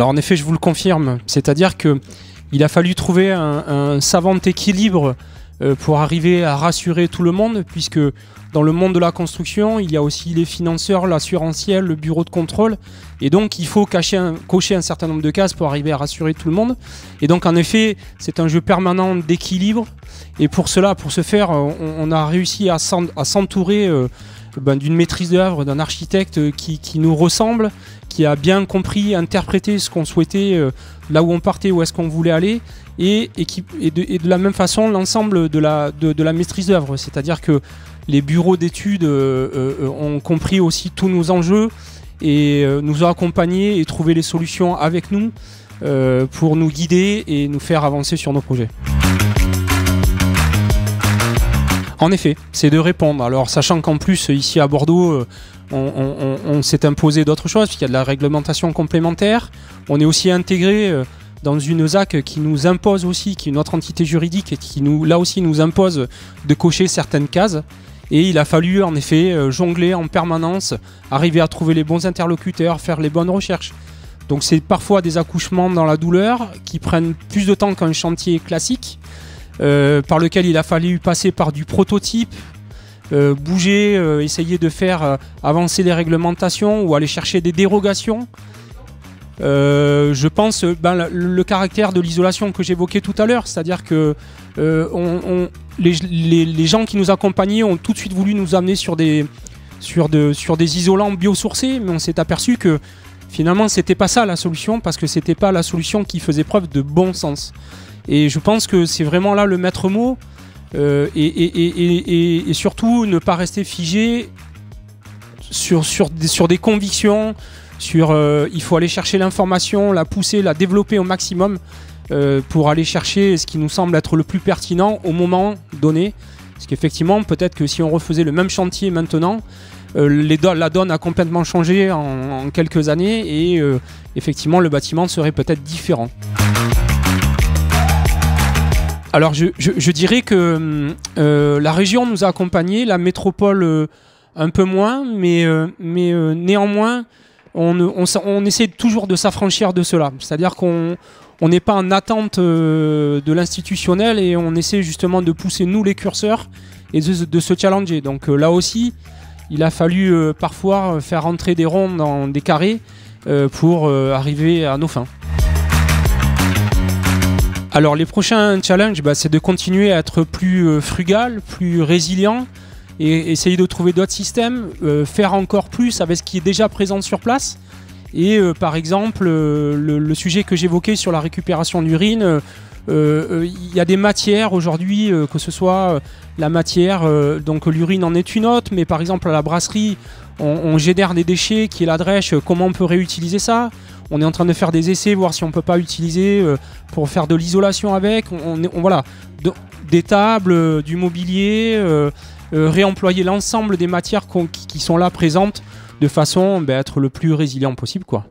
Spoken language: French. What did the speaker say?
Alors en effet, je vous le confirme, c'est-à-dire qu'il a fallu trouver un savant équilibre pour arriver à rassurer tout le monde, puisque dans le monde de la construction, il y a aussi les financeurs, l'assurantiel, le bureau de contrôle, et donc il faut cocher un certain nombre de cases pour arriver à rassurer tout le monde. Et donc en effet, c'est un jeu permanent d'équilibre, et pour ce faire, on a réussi à s'entourer d'une maîtrise d'œuvre, d'un architecte qui nous ressemble, qui a bien compris, interprété ce qu'on souhaitait, là où on partait, où est-ce qu'on voulait aller, et de la même façon l'ensemble de la maîtrise d'œuvre, c'est-à-dire que les bureaux d'études ont compris aussi tous nos enjeux et nous ont accompagnés et trouvé les solutions avec nous pour nous guider et nous faire avancer sur nos projets. En effet, c'est de répondre. Alors, sachant qu'en plus, ici à Bordeaux, on s'est imposé d'autres choses, puisqu'il y a de la réglementation complémentaire. On est aussi intégré dans une ZAC qui nous impose aussi, qui est une autre entité juridique, et qui là aussi nous impose de cocher certaines cases. Et il a fallu en effet jongler en permanence, arriver à trouver les bons interlocuteurs, faire les bonnes recherches. Donc c'est parfois des accouchements dans la douleur qui prennent plus de temps qu'un chantier classique, par lequel il a fallu passer par du prototype, bouger, essayer de faire avancer les réglementations ou aller chercher des dérogations. Je pense le caractère de l'isolation que j'évoquais tout à l'heure, c'est-à-dire que les gens qui nous accompagnaient ont tout de suite voulu nous amener sur des isolants biosourcés, mais on s'est aperçu que finalement c'était pas ça la solution, parce que c'était pas la solution qui faisait preuve de bon sens. Et je pense que c'est vraiment là le maître mot, et surtout ne pas rester figé sur des convictions. Il faut aller chercher l'information, la pousser, la développer au maximum pour aller chercher ce qui nous semble être le plus pertinent au moment donné. Parce qu'effectivement, peut-être que si on refaisait le même chantier maintenant, la donne a complètement changé en quelques années, et effectivement le bâtiment serait peut-être différent. Alors je dirais que la région nous a accompagnés, la métropole un peu moins, mais néanmoins on essaie toujours de s'affranchir de cela. C'est-à-dire qu'on n'est pas en attente de l'institutionnel, et on essaie justement de pousser nous les curseurs et de se challenger. Donc là aussi, il a fallu parfois faire rentrer des ronds dans des carrés pour arriver à nos fins. Alors les prochains challenges, c'est de continuer à être plus frugal, plus résilient, et essayer de trouver d'autres systèmes, faire encore plus avec ce qui est déjà présent sur place. Et par exemple, le sujet que j'évoquais sur la récupération d'urine, il y a des matières aujourd'hui, que ce soit la matière, donc l'urine en est une autre, mais par exemple à la brasserie, on génère des déchets qui est la drèche, comment on peut réutiliser ça? On est en train de faire des essais, voir si on ne peut pas utiliser pour faire de l'isolation avec. Voilà, des tables, du mobilier, réemployer l'ensemble des matières qui sont là présentes de façon à être le plus résilient possible, quoi.